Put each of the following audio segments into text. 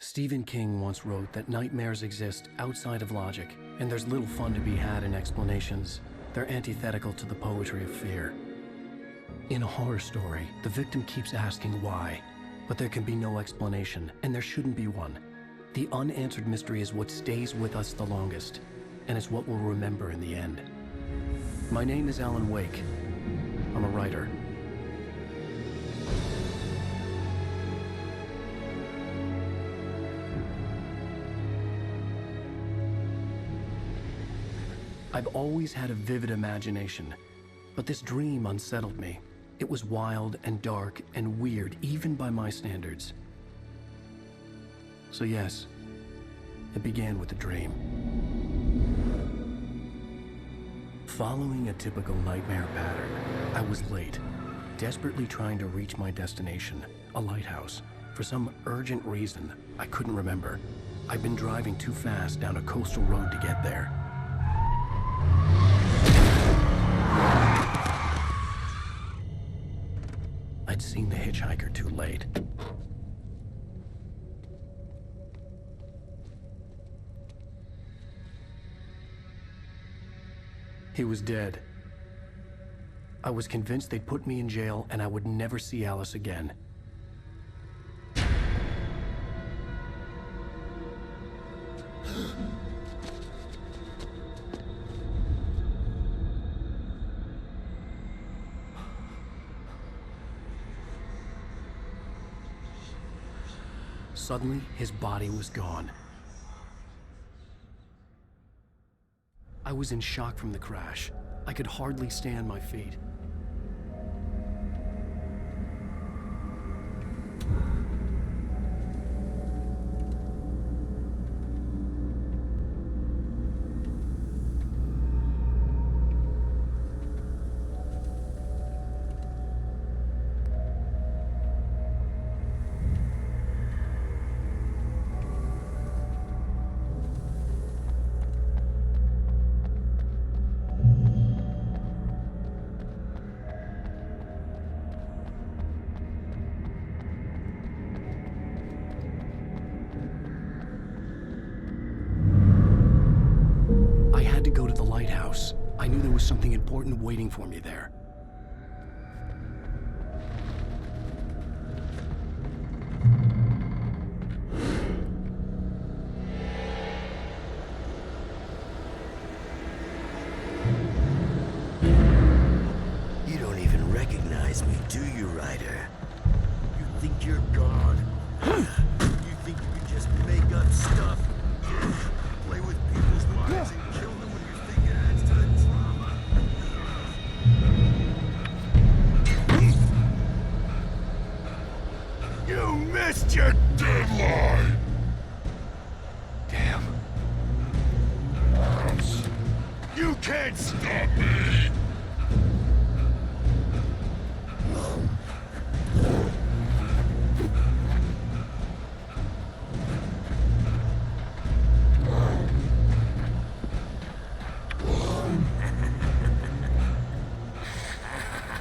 Stephen King once wrote that nightmares exist outside of logic, and there's little fun to be had in explanations. They're antithetical to the poetry of fear. In a horror story, the victim keeps asking why, but there can be no explanation, and there shouldn't be one. The unanswered mystery is what stays with us the longest, and it's what we'll remember in the end. My name is Alan Wake. I'm a writer. I've always had a vivid imagination, but this dream unsettled me. It was wild and dark and weird, even by my standards. So yes, it began with a dream. Following a typical nightmare pattern, I was late, desperately trying to reach my destination, a lighthouse. For some urgent reason, I couldn't remember. I'd been driving too fast down a coastal road to get there. I'd seen the hitchhiker too late. He was dead. I was convinced they'd put me in jail and I would never see Alice again. Suddenly, his body was gone. I was in shock from the crash. I could hardly stay on my feet. To go to the lighthouse. I knew there was something important waiting for me there. You don't even recognize me, do you, Ryder? You think you're God? You think you can just make up stuff? Play with people's minds and kill them when you think it adds to the drama? You missed your deadline! Damn. You can't stop me!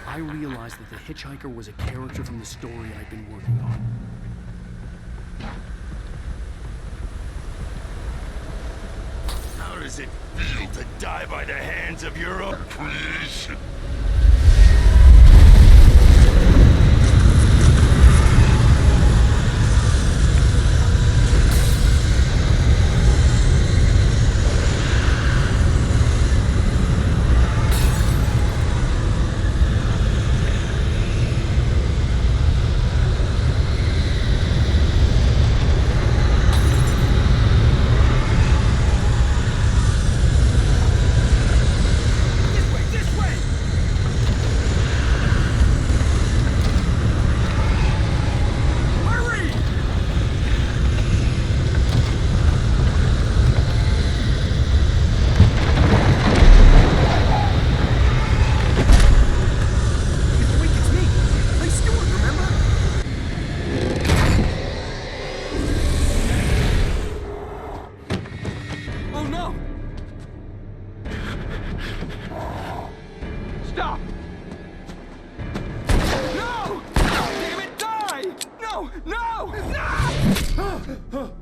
I realized that the hitchhiker was a character from the story I'd been working on. How does it feel to die by the hands of your own creation? Stop! No! Damn it, die! No! No! No!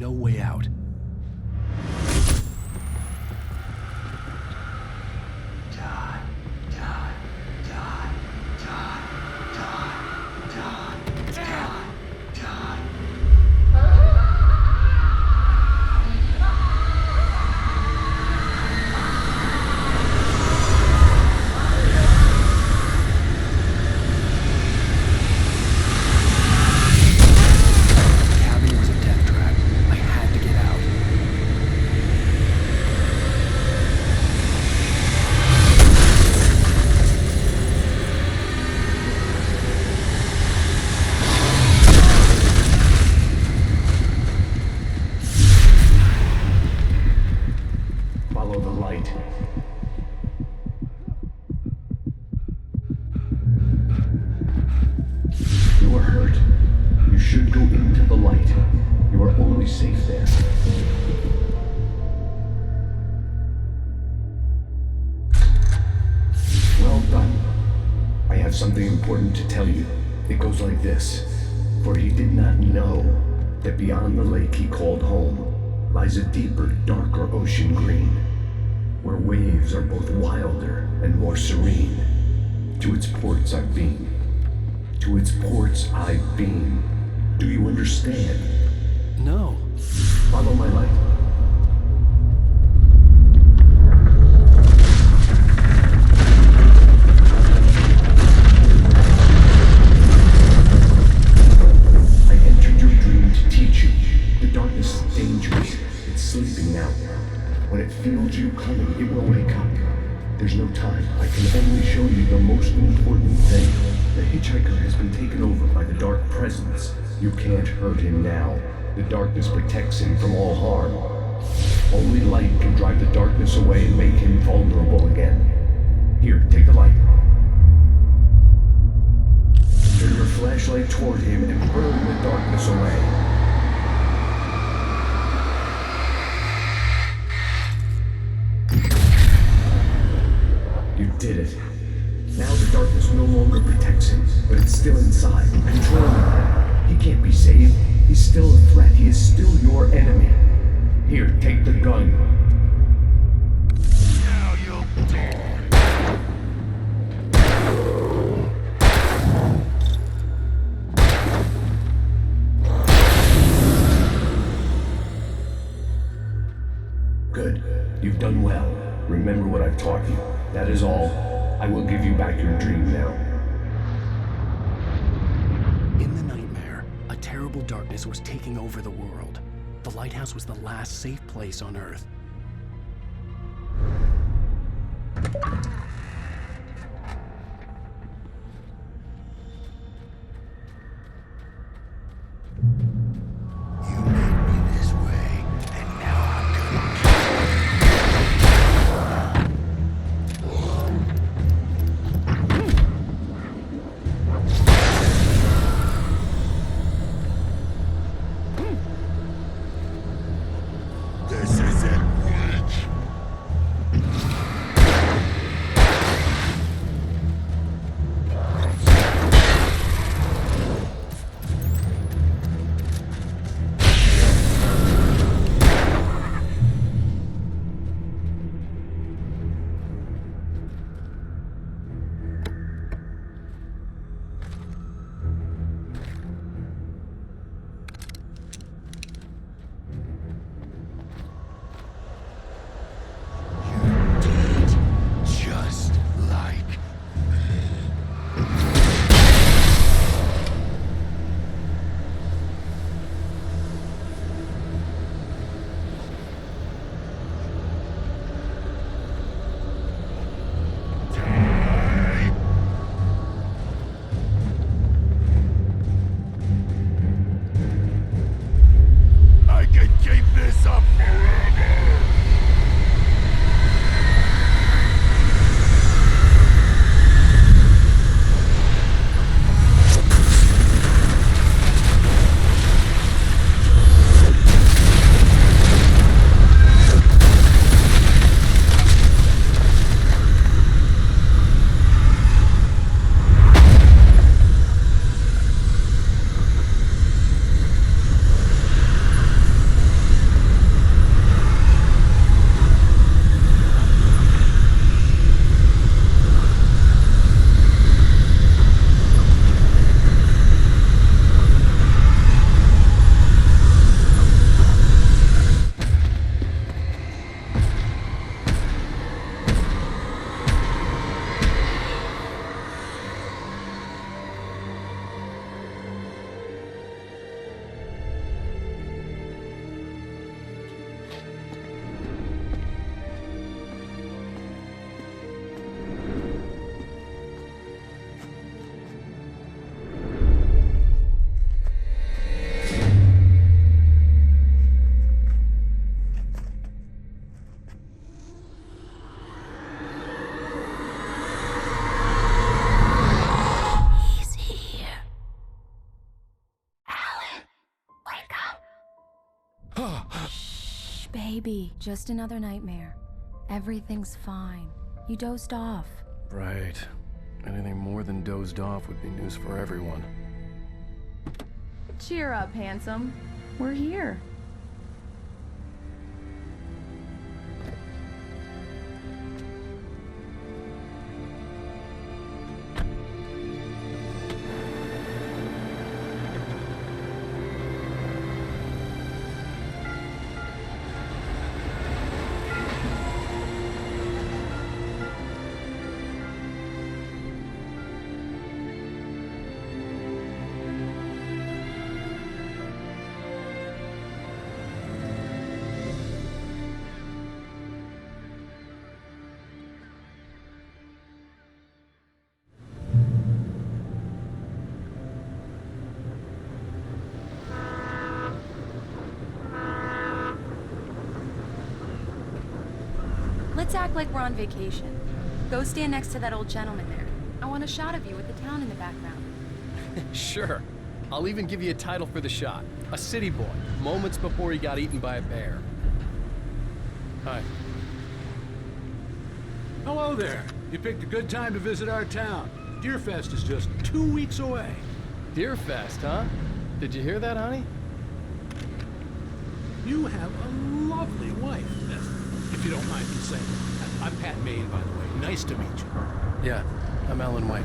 no way out. Something important to tell you. It goes like this. For he did not know that beyond the lake he called home lies a deeper, darker ocean green, where waves are both wilder and more serene. To its ports I've been. To its ports I've been. Do you understand? No. Follow my light. When it feels you coming, it will wake up. There's no time. I can only show you the most important thing. The hitchhiker has been taken over by the dark presence. You can't hurt him now. The darkness protects him from all harm. Only light can drive the darkness away and make him vulnerable again. Here, take the light. Turn your flashlight toward him and burn the darkness away. You did it. Now the darkness no longer protects him, but it's still inside, controlling him. He can't be saved. He's still a threat. He is still your enemy. Here, take the gun. Now you'll die. Good. You've done well. Remember what I've taught you. That is all. I will give you back your dream now. In the nightmare, a terrible darkness was taking over the world. The lighthouse was the last safe place on Earth. You made me this way, and now I'm gonna kill you. This is it, witch. Shh, baby. Just another nightmare. Everything's fine. You dozed off. Right. Anything more than dozed off would be news for everyone. Cheer up, handsome. We're here. Let's act like we're on vacation. Go stand next to that old gentleman there. I want a shot of you with the town in the background. Sure. I'll even give you a title for the shot. A city boy, moments before he got eaten by a bear. Hi. Hello there. You picked a good time to visit our town. Deerfest is just 2 weeks away. Deerfest, huh? Did you hear that, honey? You have a lovely wife, if you don't mind me saying. I'm Pat Maine, by the way. Nice to meet you. Yeah, I'm Alan White.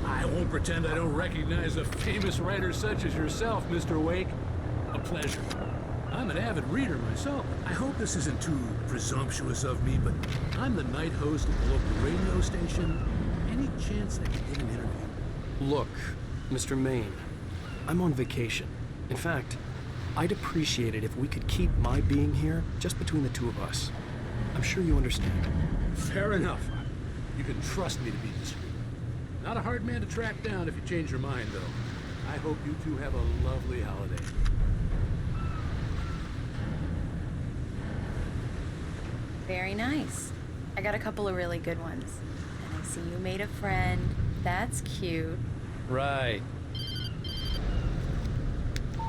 I won't pretend I don't recognize a famous writer such as yourself, Mr. Wake. A pleasure. I'm an avid reader myself. I hope this isn't too presumptuous of me, but I'm the night host at the local radio station. Any chance I could get an interview? Look, Mr. Maine, I'm on vacation. In fact, I'd appreciate it if we could keep my being here just between the two of us. I'm sure you understand. Fair enough. You can trust me to be discreet. Not a hard man to track down if you change your mind, though. I hope you two have a lovely holiday. Very nice. I got a couple of really good ones. And I see you made a friend. That's cute. Right.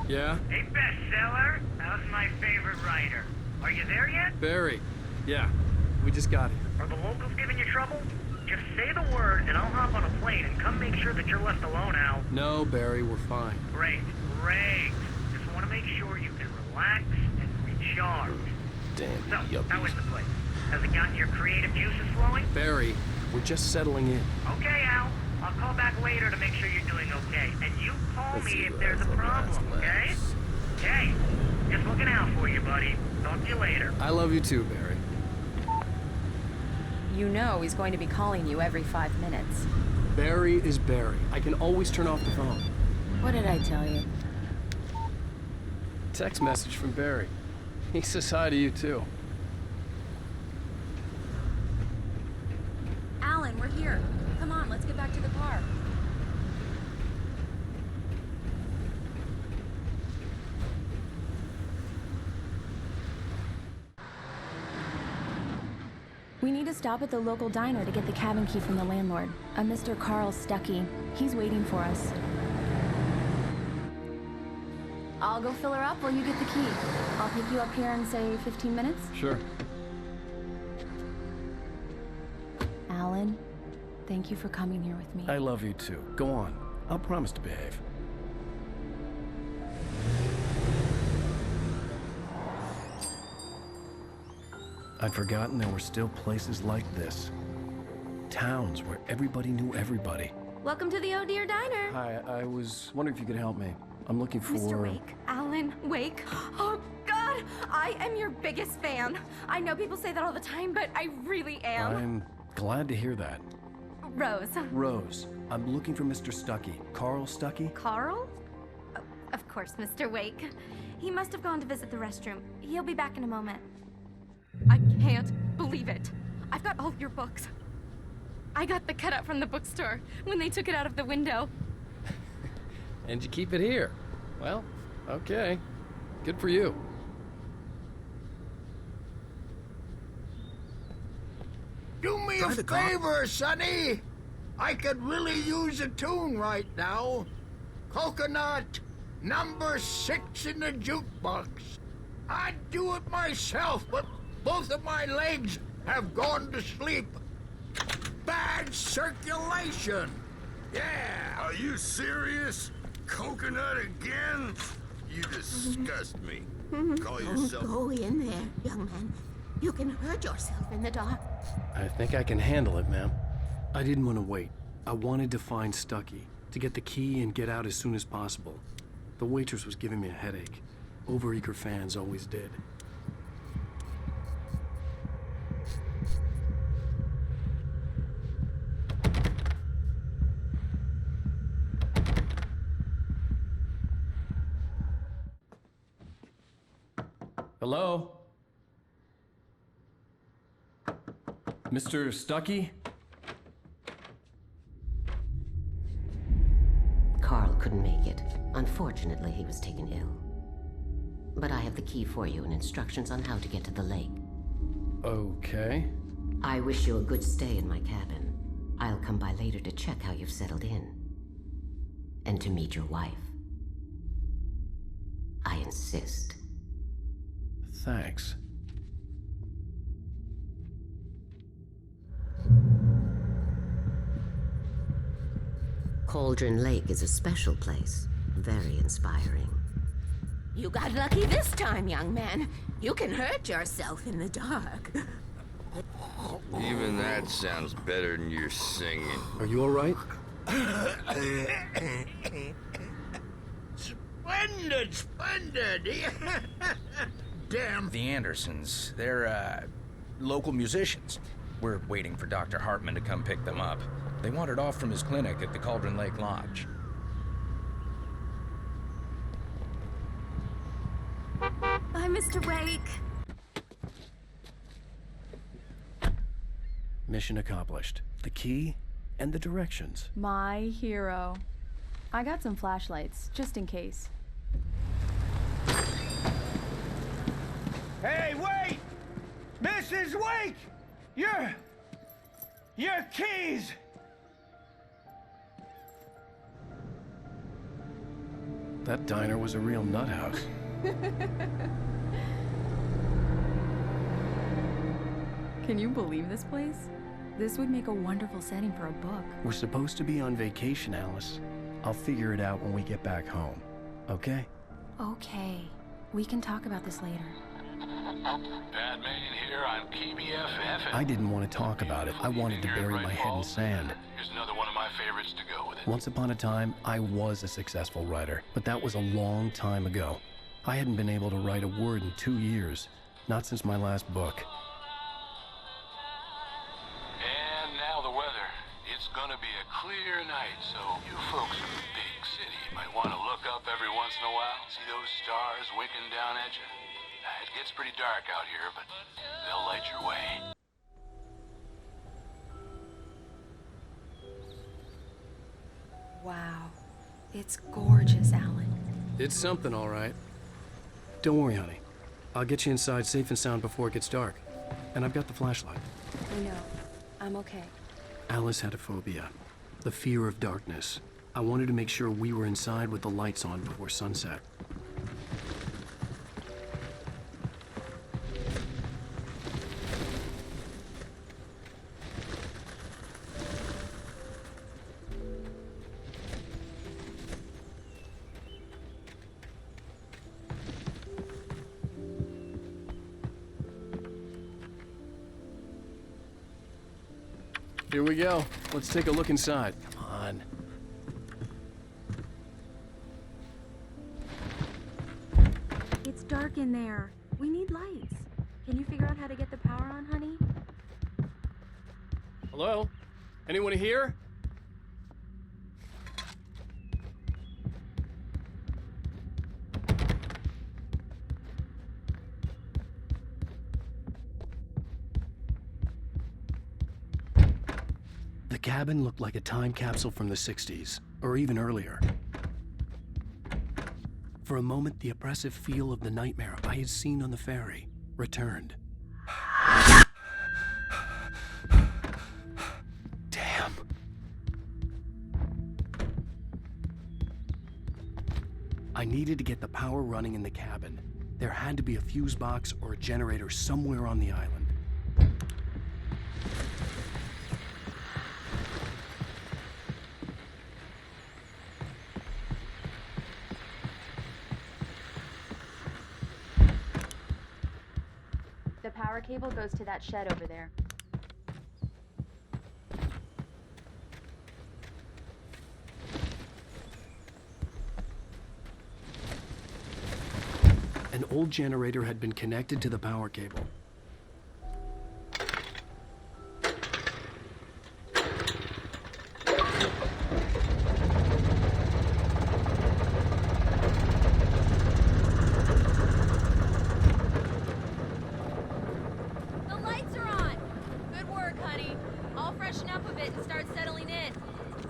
Yeah? Hey, bestseller, how's my favorite writer? Are you there yet? Barry. Yeah, we just got here. Are the locals giving you trouble? Just say the word and I'll hop on a plane and come make sure that you're left alone, Al. No, Barry, we're fine. Great. Just want to make sure you can relax and recharge. Damn So, yuppie. how is the place? Has it gotten your creative juices flowing? Barry, we're just settling in. Okay, Al. I'll call back later to make sure you're doing okay. And you call me if there's a problem, okay? Okay. Just looking out for you, buddy. Talk to you later. I love you too, Barry. You know he's going to be calling you every 5 minutes. Barry is Barry. I can always turn off the phone. What did I tell you? Text message from Barry. He says hi to you too. Alan, we're here. Come on, let's get back to the car. We need to stop at the local diner to get the cabin key from the landlord, a Mr. Carl Stuckey. He's waiting for us. I'll go fill her up while you get the key. I'll pick you up here in, say, 15 minutes. Sure. Alan, thank you for coming here with me. I love you too. Go on. I'll promise to behave. I'd forgotten there were still places like this. Towns where everybody knew everybody. Welcome to the Oh Dear Diner. Hi, I was wondering if you could help me. I'm looking for... Mr. Wake. Alan Wake. Oh, God! I am your biggest fan. I know people say that all the time, but I really am. I'm glad to hear that. Rose. Rose, I'm looking for Mr. Stuckey. Carl Stuckey? Carl? Oh, of course, Mr. Wake. He must have gone to visit the restroom. He'll be back in a moment. I can't believe it. I've got all of your books. I got the cutout from the bookstore when they took it out of the window. And you keep it here. Well, okay. Good for you. Do me a favor, Sonny. I could really use a tune right now. Coconut, number 6 in the jukebox. I'd do it myself, but both of my legs have gone to sleep. Bad circulation. Yeah. Are you serious? Coconut again? You disgust me. Call yourself... Go in there, young man. You can hurt yourself in the dark. I think I can handle it, ma'am. I didn't want to wait. I wanted to find Stucky, to get the key and get out as soon as possible. The waitress was giving me a headache. Overeager fans always did. Hello? Mr. Stucky? Carl couldn't make it. Unfortunately, he was taken ill. But I have the key for you and instructions on how to get to the lake. Okay. I wish you a good stay in my cabin. I'll come by later to check how you've settled in. And to meet your wife. I insist. Thanks. Cauldron Lake is a special place. Very inspiring. You got lucky this time, young man. You can hurt yourself in the dark. Even that sounds better than your singing. Are you all right? Splendid, splendid. Damn. The Andersons, they're, local musicians. We're waiting for Dr. Hartman to come pick them up. They wandered off from his clinic at the Cauldron Lake Lodge. Bye, Mr. Wake. Mission accomplished. The key and the directions. My hero. I got some flashlights, just in case. Hey, wait! Mrs. Wake! Your keys! That diner was a real nut house. Can you believe this place? This would make a wonderful setting for a book. We're supposed to be on vacation, Alice. I'll figure it out when we get back home. Okay? Okay. We can talk about this later. Bad man here on KBFF. I didn't want to talk about it. I wanted to bury my head in sand. Here's another one of my favorites to go with it. Once upon a time, I was a successful writer, but that was a long time ago. I hadn't been able to write a word in 2 years. Not since my last book. And now the weather. It's gonna be a clear night, so you folks in the big city might want to look up every once in a while. See those stars winking down at you? It gets pretty dark out here, but they'll light your way. Wow. It's gorgeous, Alan. It's something, all right. Don't worry, honey. I'll get you inside safe and sound before it gets dark. And I've got the flashlight. I know. I'm okay. Alice had a phobia. The fear of darkness. I wanted to make sure we were inside with the lights on before sunset. Here we go. Let's take a look inside. Come on. It's dark in there. We need lights. Can you figure out how to get the power on, honey? Hello? Anyone here? The cabin looked like a time capsule from the 60s, or even earlier. For a moment, the oppressive feel of the nightmare I had seen on the ferry returned. Damn. I needed to get the power running in the cabin. There had to be a fuse box or a generator somewhere on the island. The power cable goes to that shed over there. An old generator had been connected to the power cable. The lights are on! Good work, honey. I'll freshen up a bit and start settling in.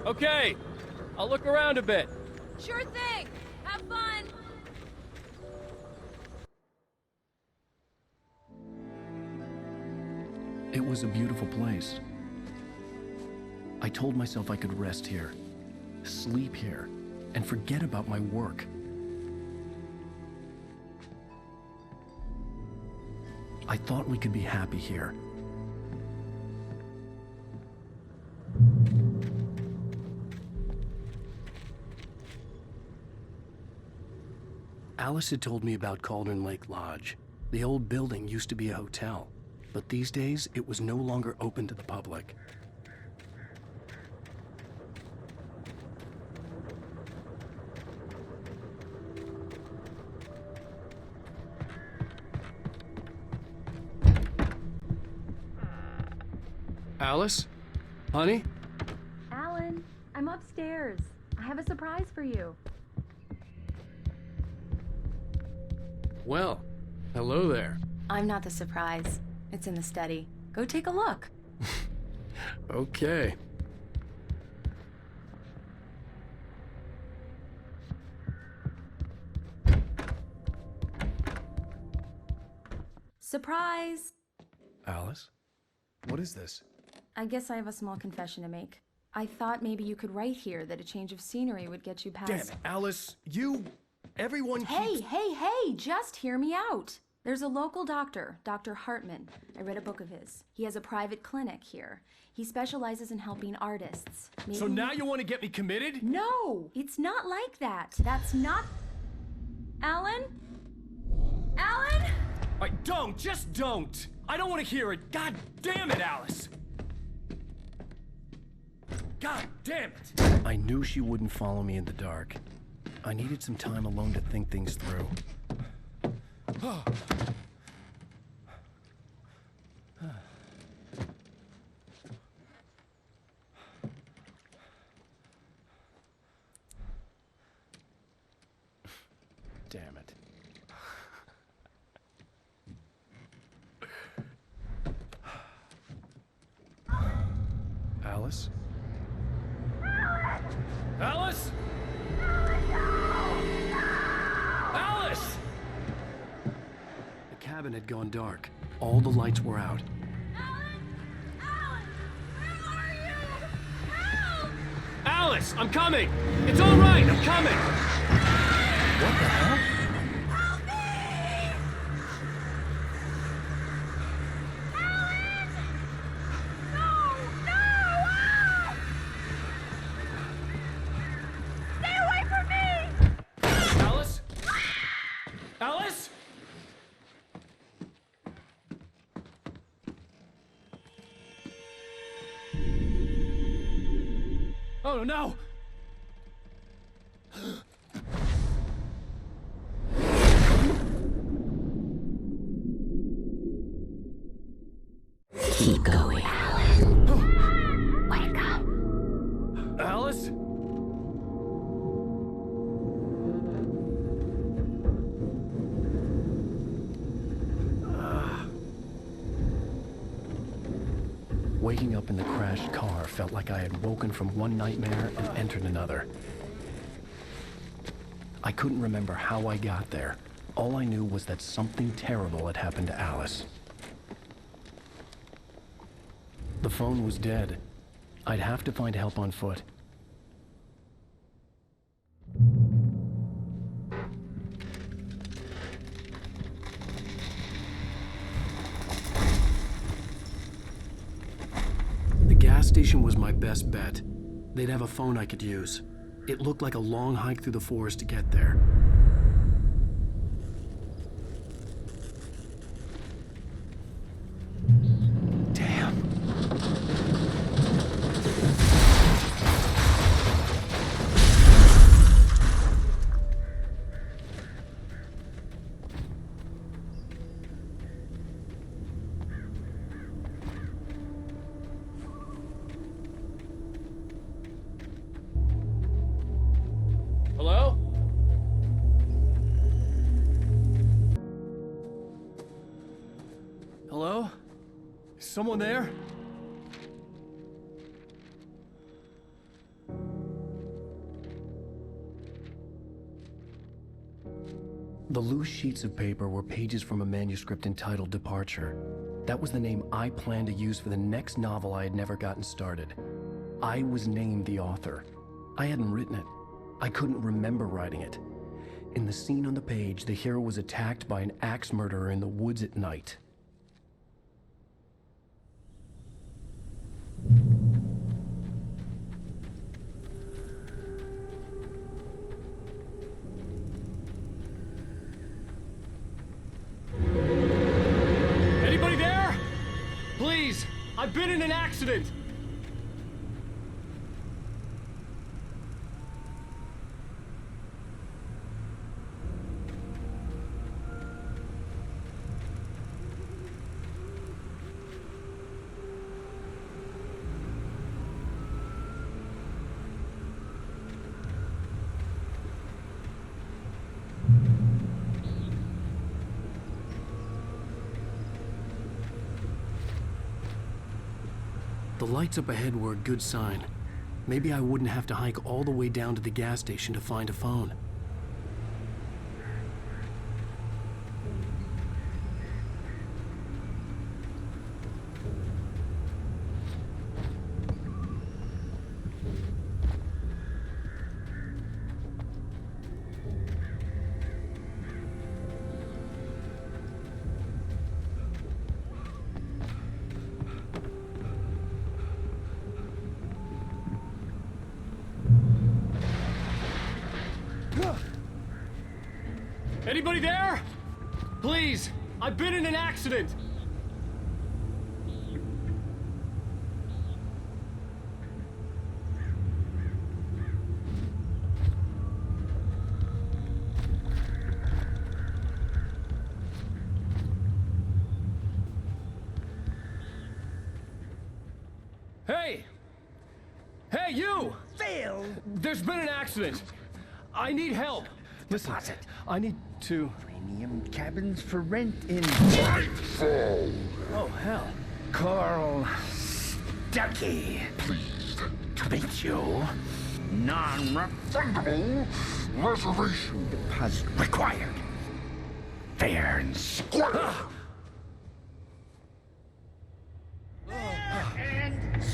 Okay, I'll look around a bit. Sure thing! Have fun! It was a beautiful place. I told myself I could rest here, sleep here, and forget about my work. I thought we could be happy here. Alice had told me about Cauldron Lake Lodge. The old building used to be a hotel, but these days it was no longer open to the public. Alice? Honey? Alan, I'm upstairs. I have a surprise for you. Well, hello there. I'm not the surprise. It's in the study. Go take a look. Okay. Surprise! Alice? What is this? I guess I have a small confession to make. I thought maybe you could write here that a change of scenery would get you past... Damn it, Alice, everyone Hey, keeps... hey, just hear me out. There's a local doctor, Dr. Hartman. I read a book of his. He has a private clinic here. He specializes in helping artists. So now you want to get me committed? No, it's not like that. That's not... Alan? Alan? Just don't! I don't want to hear it. God damn it, Alice! God damn it! I knew she wouldn't follow me in the dark. I needed some time alone to think things through. Damn it. Alice? Alice? Alice! The cabin had gone dark. All the lights were out. Alice, I'm coming! It's all right, I'm coming! What the hell? Help me! Alan! No! Ah! Stay away from me! Alice? Alice? Oh no! Keep going, Alan. Wake up. Alice? Waking up in the crashed car felt like I had woken from one nightmare and entered another. I couldn't remember how I got there. All I knew was that something terrible had happened to Alice. The phone was dead. I'd have to find help on foot. station was my best bet. They'd have a phone I could use. It looked like a long hike through the forest to get there. Damn. Hello? Hello? Is someone there? The loose sheets of paper were pages from a manuscript entitled Departure. That was the name I planned to use for the next novel I had never gotten started. I was named the author. I hadn't written it. I couldn't remember writing it. In the scene on the page, the hero was attacked by an axe murderer in the woods at night. Anybody there? Please, I've been in an accident. The lights up ahead were a good sign. Maybe I wouldn't have to hike all the way down to the gas station to find a phone. Anybody there? Please, I've been in an accident. Hey! Hey, you! Phil! There's been an accident. I need help. Listen, Deposit. I need to... Premium cabins for rent in Nightfall. Oh, hell. Carl Stuckey. Pleased To meet you. Non-refundable reservation. deposit required. Fair and square. And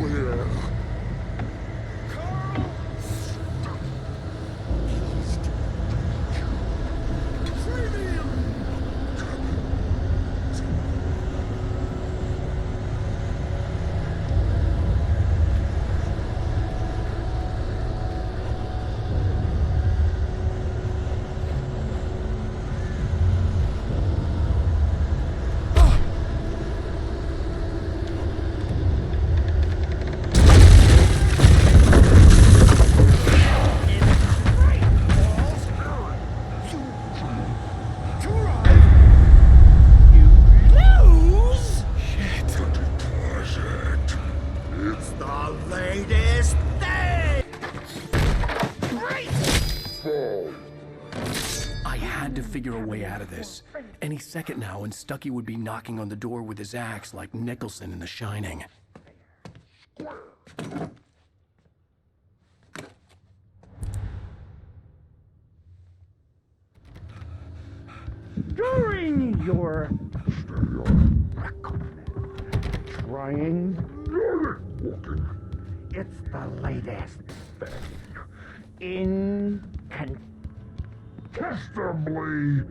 Where? It's the latest thing! I had to figure a way out of this. Any second now, and Stuckey would be knocking on the door with his axe like Nicholson in The Shining. during your trying it's the latest incontestably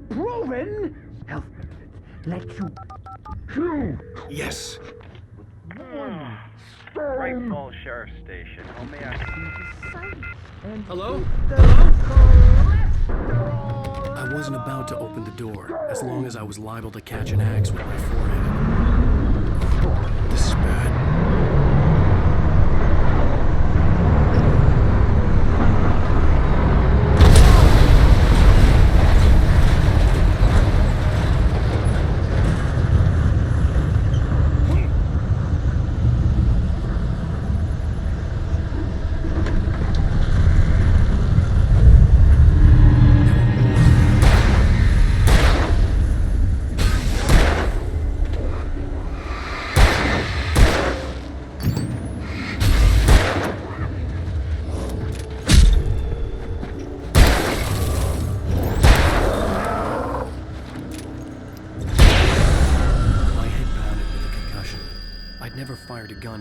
proven health benefits let you Yes. Bright Falls Sheriff Station. How may I... Hello? I wasn't about to open the door, as long as I was liable to catch an axe with my forehead. This is bad.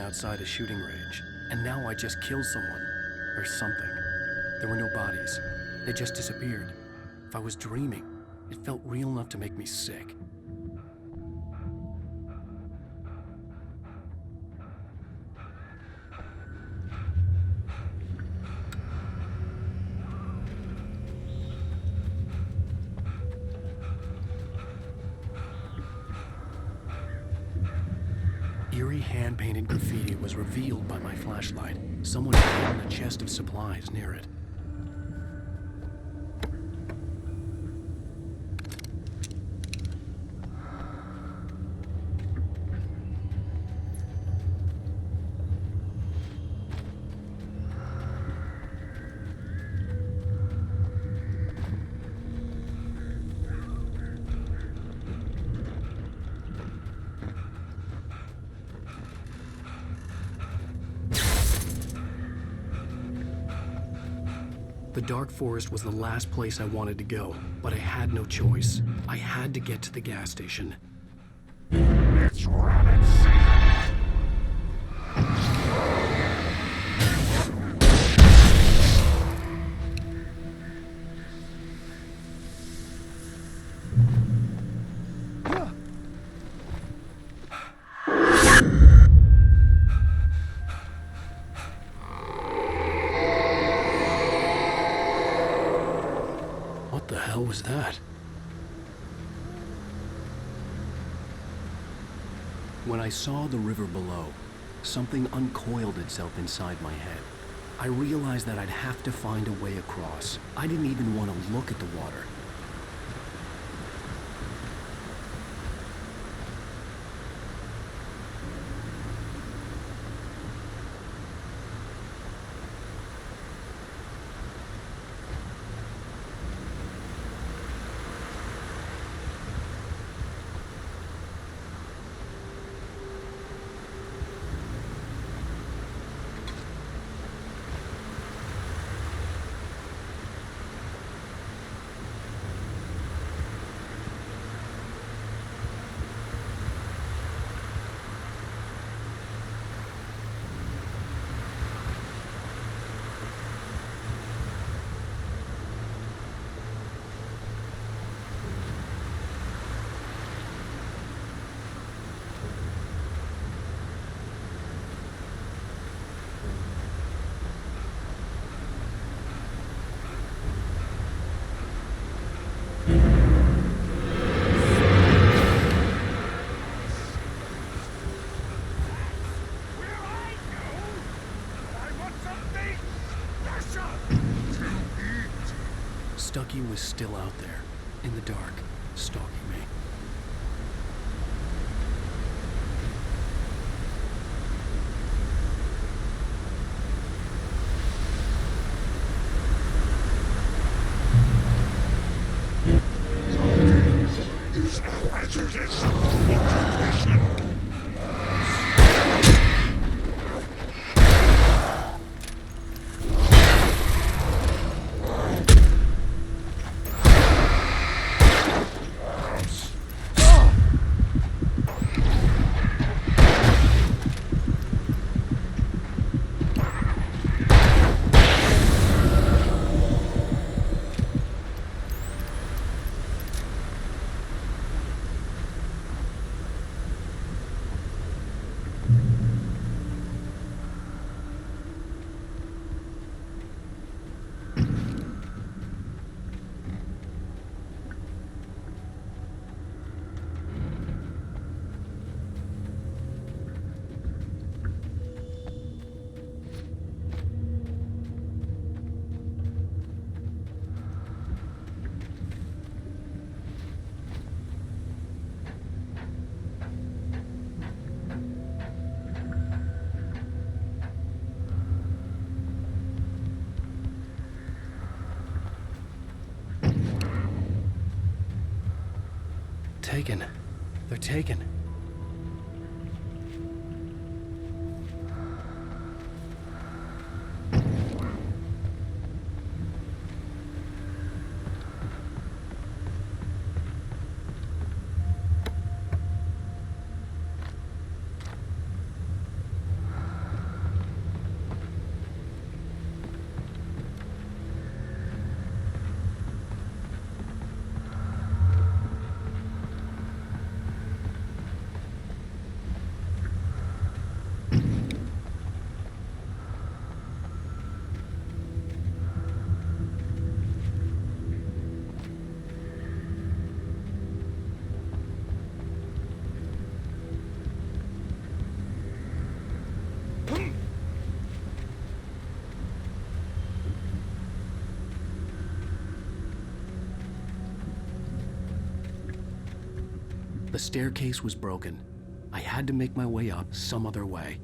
Outside a shooting range, and now I just killed someone, or something. There were no bodies. They just disappeared. If I was dreaming, it felt real enough to make me sick. Eerie hand-painted graffiti was revealed by my flashlight. Someone had hidden a chest of supplies near it. The dark forest was the last place I wanted to go, but I had no choice. I had to get to the gas station. It's rabbit season. What the hell was that? When I saw the river below, something uncoiled itself inside my head. I realized that I'd have to find a way across. I didn't even want to look at the water. Stucky was still out there, in the dark, stalking me. This prejudice into vision. taken. They're taken. The staircase was broken. I had to make my way up some other way.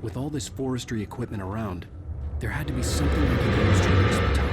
With all this forestry equipment around, there had to be something I could use to reach the top.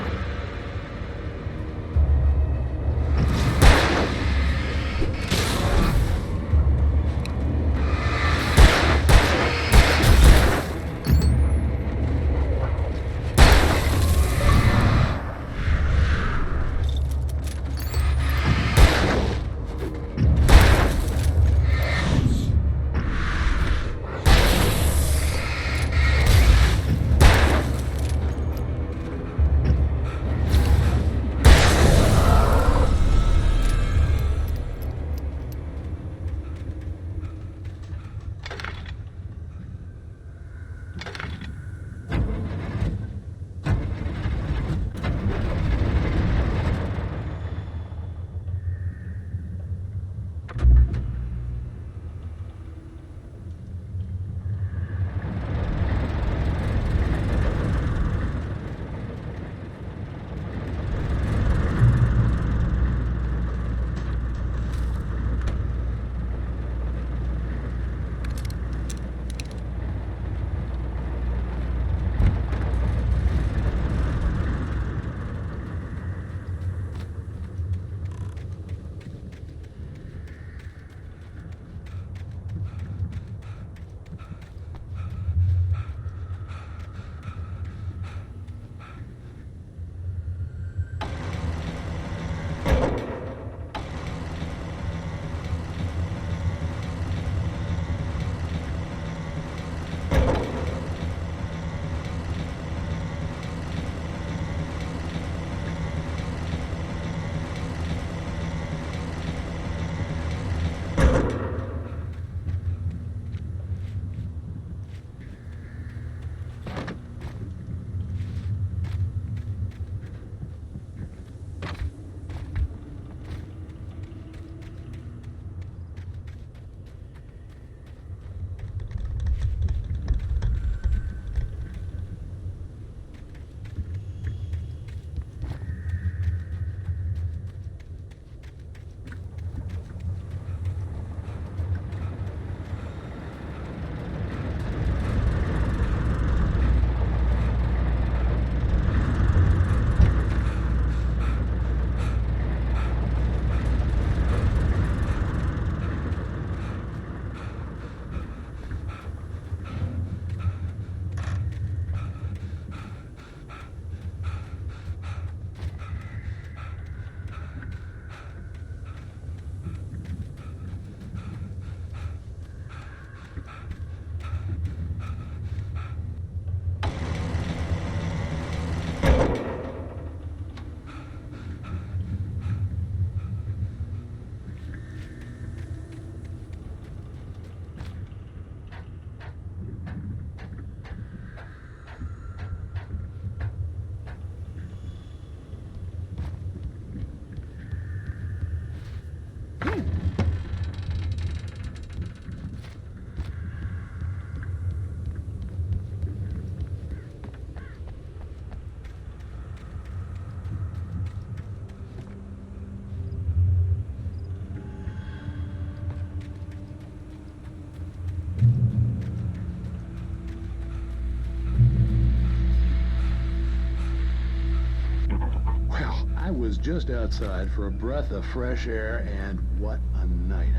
I was just outside for a breath of fresh air, and what a night.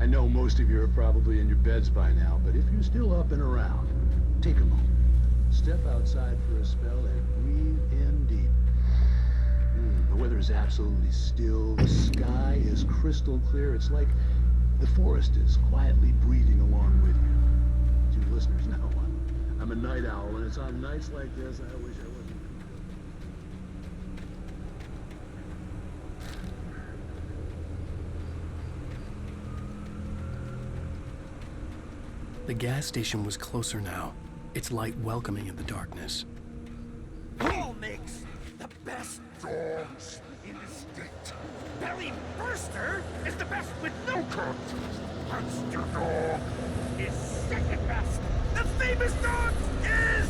I know most of you are probably in your beds by now, but if you're still up and around, take a moment. Step outside for a spell and breathe in deep. The weather is absolutely still. The sky is crystal clear. It's like the forest is quietly breathing along with you. As you listeners know, I'm a night owl, and it's on nights like this I wish I wasn't. The gas station was closer now, its light welcoming in the darkness. Who makes the best dogs in the state? Belly Burster is the best with no cut. Monster Dog is second best. The famous dog is...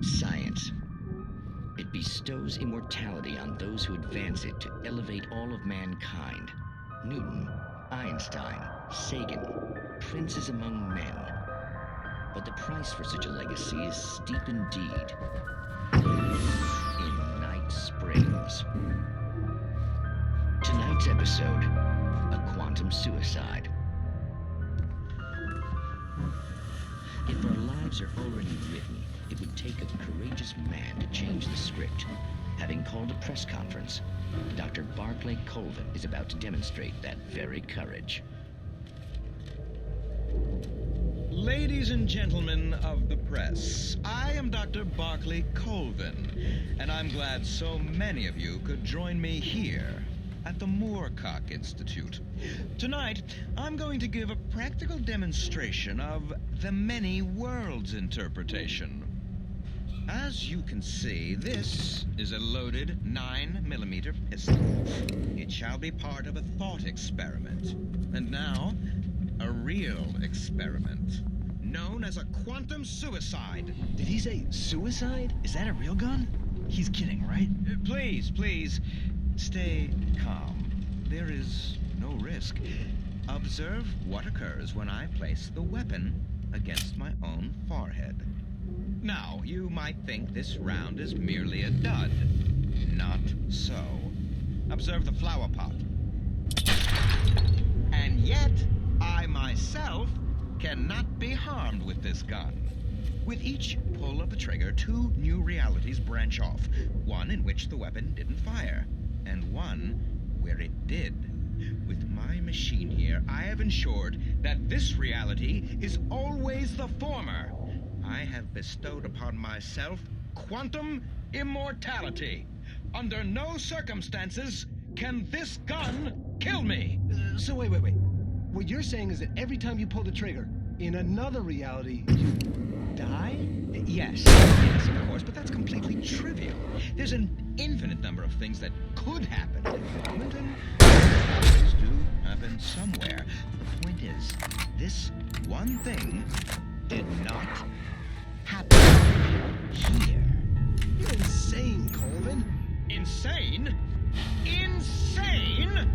Science. It bestows immortality on those who advance it to elevate all of mankind. Newton, Einstein, Sagan, princes among men. But the price for such a legacy is steep indeed. In Night Springs. Tonight's episode, a quantum suicide. If our lives are already written, it would take a courageous man to change the script. Having called a press conference, Dr. Barclay Colvin is about to demonstrate that very courage. Ladies and gentlemen of the press, I am Dr. Barclay Colvin, and I'm glad so many of you could join me here at the Moorcock Institute. Tonight, I'm going to give a practical demonstration of the many worlds interpretation. As you can see, this is a loaded 9mm pistol. It shall be part of a thought experiment. And now, a real experiment, known as a quantum suicide. Did he say suicide? Is that a real gun? He's kidding, right? Please, stay calm. There is no risk. Observe what occurs when I place the weapon against my own forehead. Now, you might think this round is merely a dud. Not so. Observe the flower pot. And yet, I myself cannot be harmed with this gun. With each pull of the trigger, 2 new realities branch off. One in which the weapon didn't fire, and one where it did. With my machine here, I have ensured that this reality is always the former. I have bestowed upon myself quantum immortality. Under no circumstances can this gun kill me. So wait. What you're saying is that every time you pull the trigger, in another reality, you die? Yes, of course, but that's completely trivial. There's an infinite number of things that could happen at the moment, and always do happen somewhere. The point is, this one thing did not happen here. You're insane, Colvin. Insane? Insane?